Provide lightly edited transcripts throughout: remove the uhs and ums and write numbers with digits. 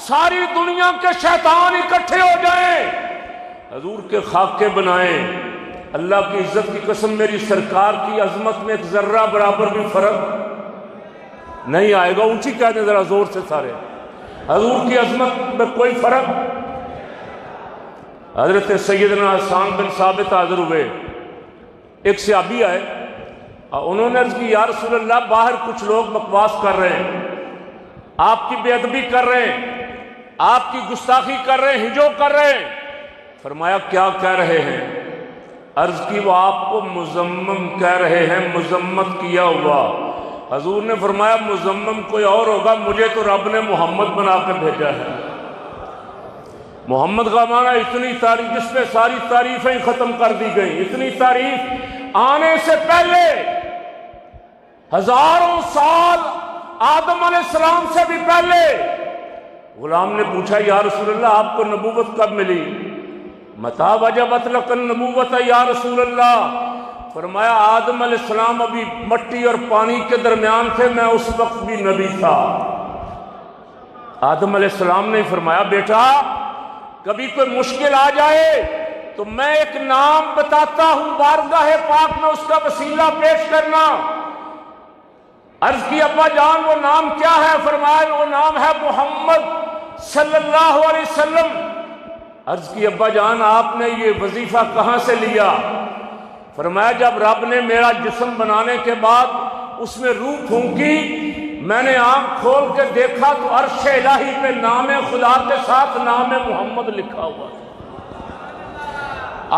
ساری دنیا کے شیطان اکٹھے ہو جائیں، حضور کے خاکے بنائیں، اللہ کی عزت کی قسم میری سرکار کی عظمت میں ایک ذرہ برابر بھی فرق نہیں آئے گا۔ اونچی کہہ دیں ذرا زور سے سارے، حضور کی عظمت میں کوئی فرق۔ حضرت سیدنا حسان بن ثابت حاضر ہوئے، ایک صحابی آئے، انہوں نے عرض کی یا رسول اللہ باہر کچھ لوگ بکواس کر رہے ہیں، آپ کی بے ادبی کر رہے ہیں، آپ کی گستاخی کر رہے ہیں، ہجو کر رہے ہیں۔ فرمایا کیا کہہ رہے ہیں؟ عرض کی وہ آپ کو مذمم کہہ رہے ہیں، مذمت کیا ہوا۔ حضور نے فرمایا مذمم کوئی اور ہوگا، مجھے تو رب نے محمد بنا کے بھیجا ہے۔ محمد کا معنی اتنی تعریف جس پہ ساری تعریفیں ختم کر دی گئیں، اتنی تعریف آنے سے پہلے ہزاروں سال آدم علیہ السلام سے بھی پہلے۔ غلام نے پوچھا یا رسول اللہ آپ کو نبوت کب ملی؟ متى وجبت لك النبوت یا رسول اللہ؟ فرمایا آدم علیہ السلام ابھی مٹی اور پانی کے درمیان تھے، میں اس وقت بھی نبی تھا۔ آدم علیہ السلام نے فرمایا بیٹا کبھی کوئی مشکل آ جائے تو میں ایک نام بتاتا ہوں، بارگاہ پاک میں اس کا وسیلہ پیش کرنا۔ عرض کی ابا جان وہ نام کیا ہے؟ فرمایا وہ نام ہے محمد صلی اللہ علیہ وسلم۔ عرض کی ابا جان آپ نے یہ وظیفہ کہاں سے لیا؟ فرمایا جب رب نے میرا جسم بنانے کے بعد اس میں روح پھونکی، میں نے آنکھ کھول کے دیکھا تو عرش الہی پہ نام خدا کے ساتھ نام محمد لکھا ہوا تھا۔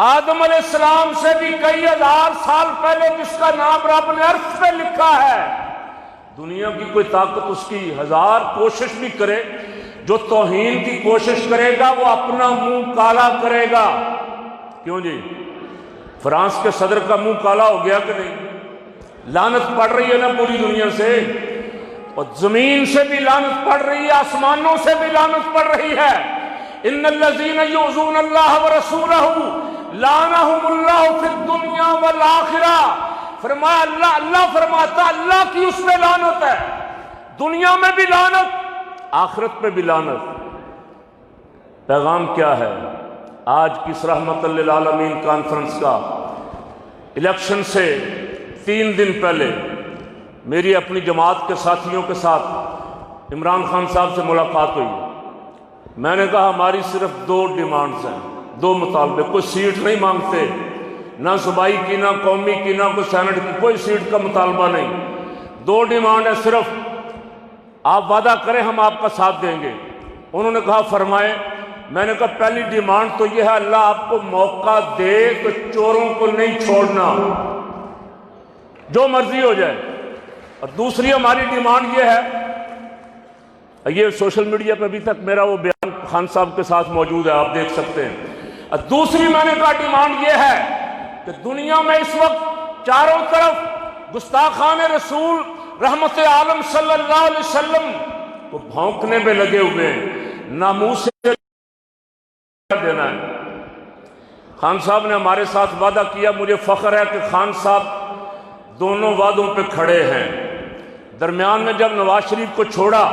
آدم علیہ السلام سے بھی کئی ہزار سال پہلے جس کا نام رب نے عرش پہ لکھا ہے، دنیا کی کوئی طاقت اس کی ہزار کوشش بھی کرے، جو توہین کی کوشش کرے گا وہ اپنا منہ کالا کرے گا۔ کیوں جی؟ فرانس کے صدر کا منہ کالا ہو گیا کہ نہیں؟ لعنت پڑ رہی ہے نا پوری دنیا سے، اور زمین سے بھی لعنت پڑ رہی ہے، آسمانوں سے بھی لعنت پڑ رہی ہے۔ ان الذین یؤذون اللہ ورسولہ لعنہم اللہ فی الدنیا والآخرہ۔ فرمایا اللہ فرماتا اللہ کی اس میں لعنت ہے، دنیا میں بھی لعنت، آخرت میں بھی لعنت۔ پیغام کیا ہے؟ آج کی اس رحمت للعالمین کانفرنس کا الیکشن سے 3 دن پہلے میری اپنی جماعت کے ساتھیوں کے ساتھ عمران خان صاحب سے ملاقات ہوئی۔ میں نے کہا ہماری صرف 2 ڈیمانڈز ہیں، 2 مطالبے، کوئی سیٹ نہیں مانگتے، نہ صوبائی کی، نہ قومی کی، نہ کوئی سینٹ کی، کوئی سیٹ کا مطالبہ نہیں۔ 2 ڈیمانڈ ہے صرف، آپ وعدہ کریں ہم آپ کا ساتھ دیں گے۔ انہوں نے کہا فرمائیں۔ میں نے کہا پہلی ڈیمانڈ تو یہ ہے اللہ آپ کو موقع دے تو چوروں کو نہیں چھوڑنا، جو مرضی ہو جائے۔ اور دوسری ہماری ڈیمانڈ یہ ہے، یہ سوشل میڈیا پہ ابھی تک میرا وہ بیان خان صاحب کے ساتھ موجود ہے، آپ دیکھ سکتے ہیں۔ اور دوسری میں نے کہا ڈیمانڈ یہ ہے کہ دنیا میں اس وقت چاروں طرف گستاخان رسول رحمت عالم صلی اللہ علیہ وسلم کو بھونکنے میں لگے ہوئے ہیں، ناموس سے دینا ہے۔ خان صاحب نے ہمارے ساتھ وعدہ کیا، مجھے فخر ہے کہ خان صاحب دونوں وعدوں پہ کھڑے ہیں۔ درمیان میں جب نواز شریف کو چھوڑا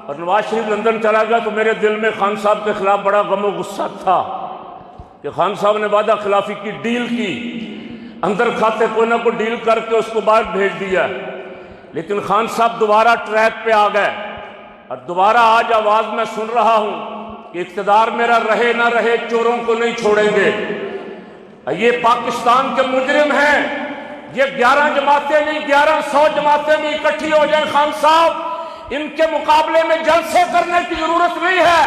اور نواز شریف لندن چلا گیا تو میرے دل میں خان صاحب کے خلاف بڑا غم و غصہ تھا کہ خان صاحب نے وعدہ خلافی کی، ڈیل کی، اندر کھاتے کوئی نہ کوئی ڈیل کر کے اس کو باہر بھیج دیا، لیکن خان صاحب دوبارہ ٹریک پہ آ گئے۔ اور دوبارہ آج آواز میں سن رہا ہوں کہ اقتدار میرا رہے نہ رہے چوروں کو نہیں چھوڑیں گے۔ یہ پاکستان کے مجرم ہیں، یہ 11 جماعتیں نہیں 1100 جماعتیں بھی اکٹھی ہو جائیں خان صاحب، ان کے مقابلے میں جلسے کرنے کی ضرورت نہیں ہے۔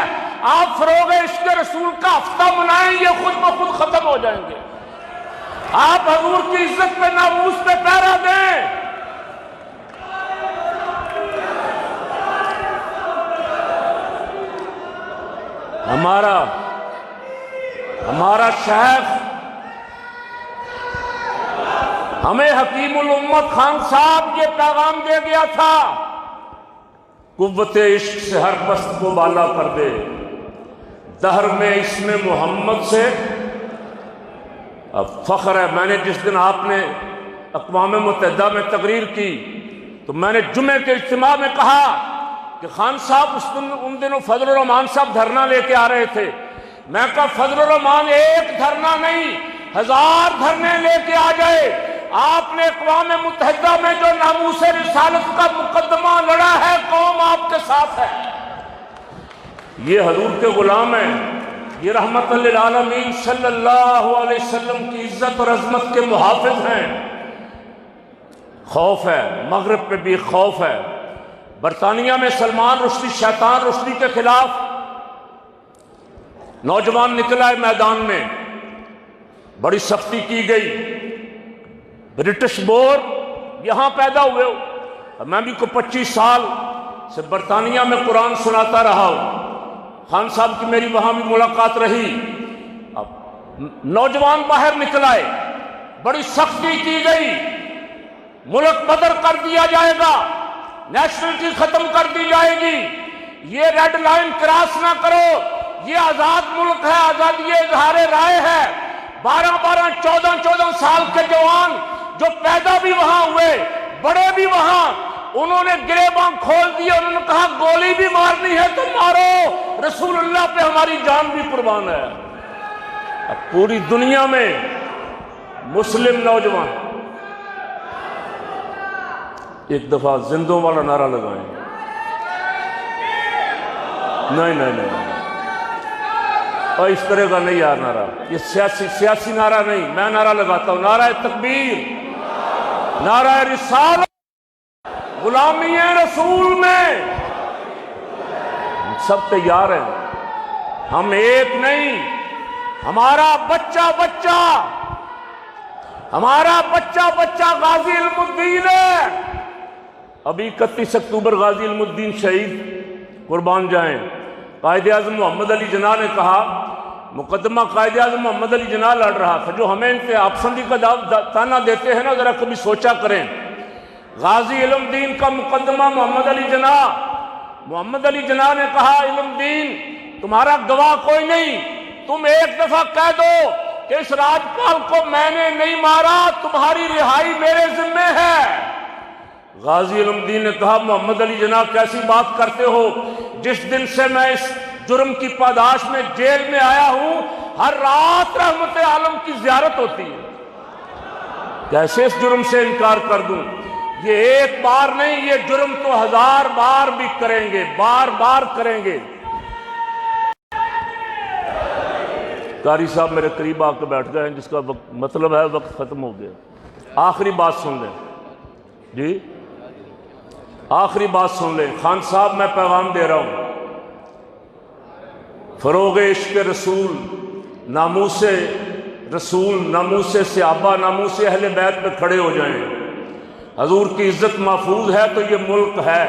آپ فروغ عشق رسول کا ہفتہ منائیں، یہ خود بخود ختم ہو جائیں گے۔ آپ حضور کی عزت پہ ناموس پہ پہرا دیں۔ ہمارا شیخ ہمیں حکیم الامت خان صاحب یہ پیغام دے گیا تھا، قوت عشق سے ہر پست کو بالا کر دے، دہر میں اسم محمد سے اب فخر ہے۔ میں نے جس دن آپ نے اقوام متحدہ میں تقریر کی تو میں نے جمعے کے اجتماع میں کہا کہ کہ خان صاحب ان دنوں فضل الرحمان صاحب دھرنا لے کے آ رہے تھے. میں کہا فضل الرحمان ایک دھرنا نہیں 1000 دھرنے لے کے آ جائے. آپ نے اقوام متحدہ میں جو ناموس رسالت کا مقدمہ لڑا ہے قوم آپ کے ساتھ ہے. یہ حضور کے غلام ہیں, یہ رحمت للعالمین صلی اللہ علیہ وسلم کی عزت اور عظمت کے محافظ ہیں. خوف ہے, مغرب پہ بھی خوف ہے. برطانیہ میں سلمان رشدی شیطان رشدی کے خلاف نوجوان نکلا ہے میدان میں, بڑی سختی کی گئی. برٹش بور یہاں پیدا ہوئے ہو, میں بھی کو 25 سال سے برطانیہ میں قرآن سناتا رہا ہوں. خان صاحب کی میری وہاں بھی ملاقات رہی. اب نوجوان باہر نکلائے, بڑی سختی کی گئی, ملک بدر کر دیا جائے گا, نیشنلٹی ختم کر دی جائے گی, یہ ریڈ لائن کراس نہ کرو, یہ آزاد ملک ہے, آزادی اظہار رائے ہے. 12 14 سال کے جوان جو پیدا بھی وہاں ہوئے, بڑے بھی وہاں, انہوں نے گریباں کھول دی, انہوں نے کہا گولی بھی مارنی ہے تو مارو, رسول اللہ پہ ہماری جان بھی قربان ہے. اب پوری دنیا میں مسلم نوجوان ایک دفعہ زندوں والا نعرہ لگائیں. نہیں اور اس طرح کا نہیں یار نعرہ, یہ سیاسی نعرہ نہیں. میں نعرہ لگاتا ہوں, نعرہ تکبیر, نعرہ رسالت, غلامی رسول میں. ہم سب تیار ہیں, ہم ایک نہیں, ہمارا بچہ غازی علم الدین ہے. ابھی 31 اکتوبر غازی علم الدین شہید قربان جائیں. قائد اعظم محمد علی جناح نے کہا, مقدمہ قائد اعظم محمد علی جناح لڑ رہا تھا, جو ہمیں انتہا پسندی کا تانا دیتے ہیں نا, ذرا کبھی سوچا کریں. غازی علم دین کا مقدمہ محمد علی جناح نے کہا, علم دین تمہارا گواہ کوئی نہیں, تم ایک دفعہ کہہ دو کہ اس راجپال کو میں نے نہیں مارا, تمہاری رہائی میرے ذمے ہے. غازی علم دین نے کہا, محمد علی جناح کیسی بات کرتے ہو, جس دن سے میں اس جرم کی پاداش میں جیل میں آیا ہوں ہر رات رحمت عالم کی زیارت ہوتی ہے, کیسے اس جرم سے انکار کر دوں. یہ ایک بار نہیں, یہ جرم تو 1000 بار بھی کریں گے, بار کریں گے. قاری صاحب میرے قریب آ کے بیٹھ گئے ہیں, جس کا مطلب ہے وقت ختم ہو گیا. آخری بات سن لیں جی, آخری بات سن لیں. خان صاحب میں پیغام دے رہا ہوں, فروغ عشق رسول, ناموس رسول, ناموس صحابہ, ناموس اہل بیت پہ کھڑے ہو جائیں. حضور کی عزت محفوظ ہے تو یہ ملک ہے,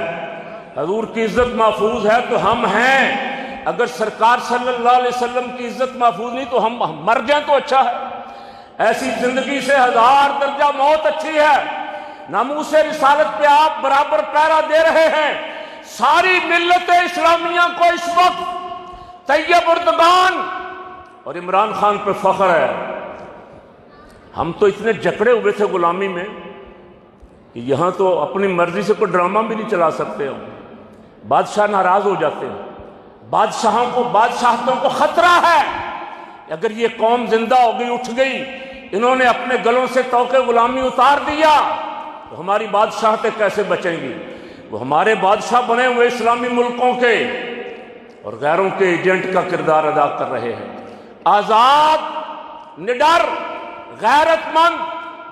حضور کی عزت محفوظ ہے تو ہم ہیں. اگر سرکار صلی اللہ علیہ وسلم کی عزت محفوظ نہیں تو ہم مر جائیں تو اچھا ہے. ایسی زندگی سے 1000 درجہ موت اچھی ہے. ناموس رسالت پہ آپ برابر پہرا دے رہے ہیں. ساری ملت اسلامیہ کو اس وقت طیب اردگان اور عمران خان پہ فخر ہے. ہم تو اتنے جکڑے ہوئے تھے غلامی میں کہ یہاں تو اپنی مرضی سے کوئی ڈرامہ بھی نہیں چلا سکتے ہم. بادشاہ ناراض ہو جاتے ہیں, بادشاہتوں کو خطرہ ہے. اگر یہ قوم زندہ ہو گئی, اٹھ گئی, انہوں نے اپنے گلوں سے طوق غلامی اتار دیا, تو ہماری بادشاہتیں کیسے بچیں گی؟ وہ ہمارے بادشاہ بنے ہوئے اسلامی ملکوں کے اور غیروں کے ایجنٹ کا کردار ادا کر رہے ہیں. آزاد, نڈر, غیرت مند,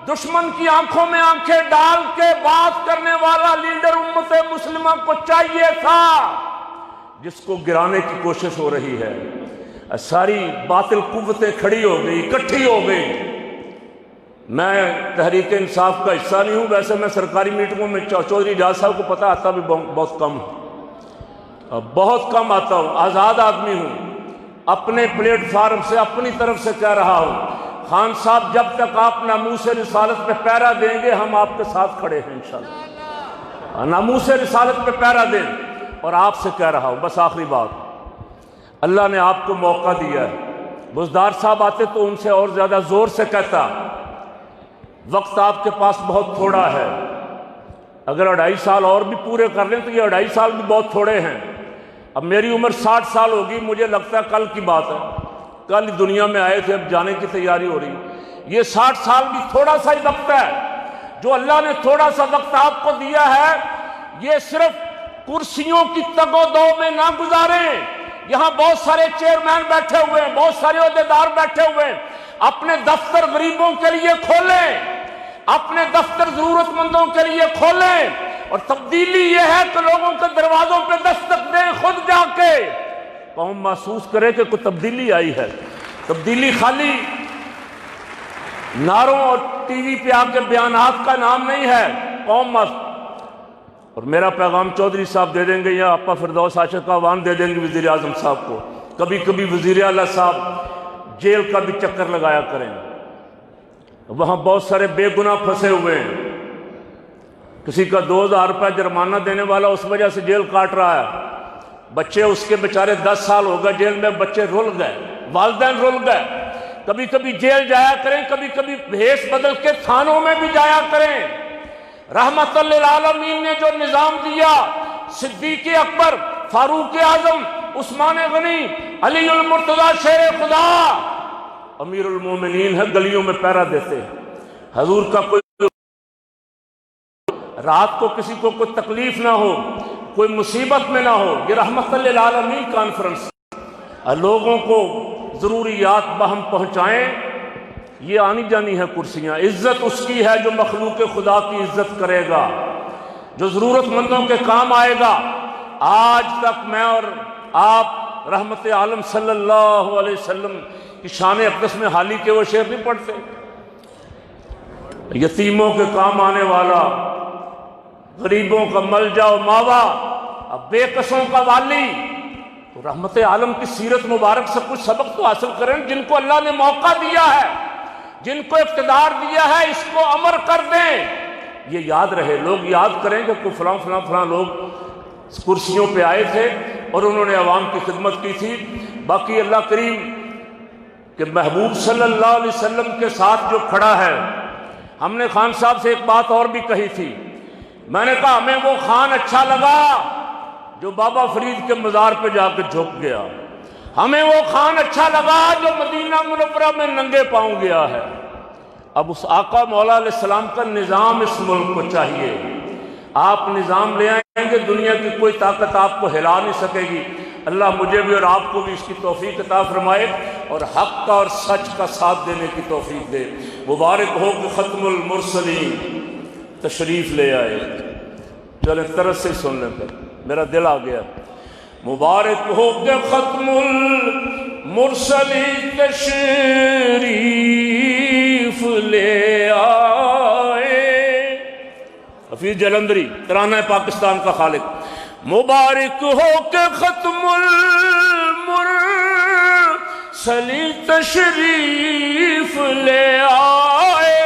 دشمن کی آنکھوں میں آنکھیں ڈال کے بات کرنے والا لیڈر امت مسلمہ کو چاہیے تھا, جس کو گرانے کی کوشش ہو رہی ہے. ساری باطل قوتیں کھڑی ہو گئی, اکٹھی ہو گئی. میں تحریک انصاف کا حصہ نہیں ہوں, ویسے میں سرکاری میٹنگوں میں چودھری اعجاز صاحب کو پتہ آتا بھی بہت کم ہوں, بہت کم آتا ہوں. آزاد آدمی ہوں, اپنے پلیٹ فارم سے اپنی طرف سے کہہ رہا ہوں, خان صاحب جب تک آپ ناموس رسالت پہ پہرا دیں گے ہم آپ کے ساتھ کھڑے ہیں انشاءاللہ. ناموس رسالت پہ پہرا دیں. اور آپ سے کہہ رہا ہوں, بس آخری بات, اللہ نے آپ کو موقع دیا ہے. بزدار صاحب آتے تو ان سے اور زیادہ زور سے کہتا, وقت آپ کے پاس بہت تھوڑا ہے, اگر 2.5 سال اور بھی پورے کر لیں تو یہ 2.5 سال بھی بہت تھوڑے ہیں۔ اب میری عمر 60 سال ہوگی، مجھے لگتا ہے کل کی بات ہے، کل دنیا میں آئے تھے، اب جانے کی تیاری ہو رہی۔ یہ 60 سال بھی تھوڑا سا ہی وقت ہے۔ جو اللہ نے تھوڑا سا وقت آپ کو دیا ہے، یہ صرف کرسیوں کی تگ و دو میں نہ گزاریں۔ یہاں بہت سارے چیئرمین بیٹھے ہوئے ہیں، بہت سارے عہدیدار بیٹھے ہوئے ہیں، اپنے دفتر غریبوں کے لیے کھولیں، اپنے دفتر ضرورت مندوں کے لیے کھولیں، اور تبدیلی یہ ہے کہ لوگوں کے دروازوں پہ دستک دیں، خود جا کے قوم محسوس کرے کہ کوئی تبدیلی آئی ہے۔ تبدیلی خالی نعروں اور ٹی وی پہ آ کے بیانات کا نام نہیں ہے، قوم اور میرا پیغام چودھری صاحب دے دیں گے یا آپا فردوس عاشق اعوان دے دیں گے وزیر اعظم صاحب کو، کبھی کبھی وزیر اعلیٰ صاحب جیل کا بھی چکر لگایا کریں، وہاں بہت سارے بے گناہ پھنسے ہوئے ہیں، کسی کا 2000 روپے جرمانہ دینے والا اس وجہ سے جیل کاٹ رہا ہے، بچے اس کے بیچارے 10 سال ہو گئے جیل میں، بچے رول گئے، والدین رول گئے۔ کبھی کبھی جیل جایا کریں، کبھی کبھی بھیس بدل کے تھانوں میں بھی جایا کریں۔ رحمت للعالمین نے جو نظام دیا، صدیق اکبر، فاروق اعظم، عثمان غنی، علی المرتضیٰ شیر خدا، امیر المومنین ہے، گلیوں میں پہرا دیتے ہیں۔ حضور کا کوئی رات کو کسی کو کوئی تکلیف نہ ہو، کوئی مصیبت میں نہ ہو، یہ رحمت للعالمین کانفرنس، لوگوں کو ضروریات باہم پہنچائیں۔ یہ آنی جانی ہے کرسیاں، عزت اس کی ہے جو مخلوق خدا کی عزت کرے گا، جو ضرورت مندوں کے کام آئے گا۔ آج تک میں اور آپ رحمت عالم صلی اللہ علیہ وسلم کی شان اقدس میں حالی کے وہ شعر نہیں پڑھتے، یتیموں کے کام آنے والا، غریبوں کا ملجا و ماوا، اب بے کسوں کا والی۔ تو رحمت عالم کی سیرت مبارک سے کچھ سبق تو حاصل کریں۔ جن کو اللہ نے موقع دیا ہے، جن کو اقتدار دیا ہے، اس کو امر کر دیں۔ یہ یاد رہے، لوگ یاد کریں کہ کوئی فلاں فلاں فلاں لوگ کرسیوں پہ آئے تھے اور انہوں نے عوام کی خدمت کی تھی۔ باقی اللہ کریم کہ محبوب صلی اللہ علیہ وسلم کے ساتھ جو کھڑا ہے، ہم نے خان صاحب سے ایک بات اور بھی کہی تھی، میں نے کہا ہمیں وہ خان اچھا لگا جو بابا فرید کے مزار پہ جا کے جھک گیا، ہمیں وہ خان اچھا لگا جو مدینہ منورہ میں ننگے پاؤں گیا ہے۔ اب اس آقا مولا علیہ السلام کا نظام اس ملک کو چاہیے۔ آپ نظام لے آئیں گے، دنیا کی کوئی طاقت آپ کو ہلا نہیں سکے گی۔ اللہ مجھے بھی اور آپ کو بھی اس کی توفیق عطا فرمائے اور حق کا اور سچ کا ساتھ دینے کی توفیق دے۔ مبارک ہو کہ ختم المرسلین تشریف لے آئے۔ چلیں طرز سے سن لیں، پھر میرا دل آ گیا۔ مبارک ہو کہ ختم المرسلین تشریف لے آئے۔ حفیظ جلندری، ترانہ پاکستان کا خالق۔ مبارک ہو کہ ختم المرسلین تشریف لے آئے،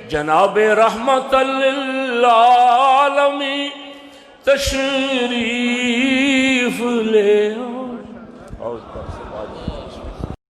جناب رحمت للعالمین تشریف لے آئے۔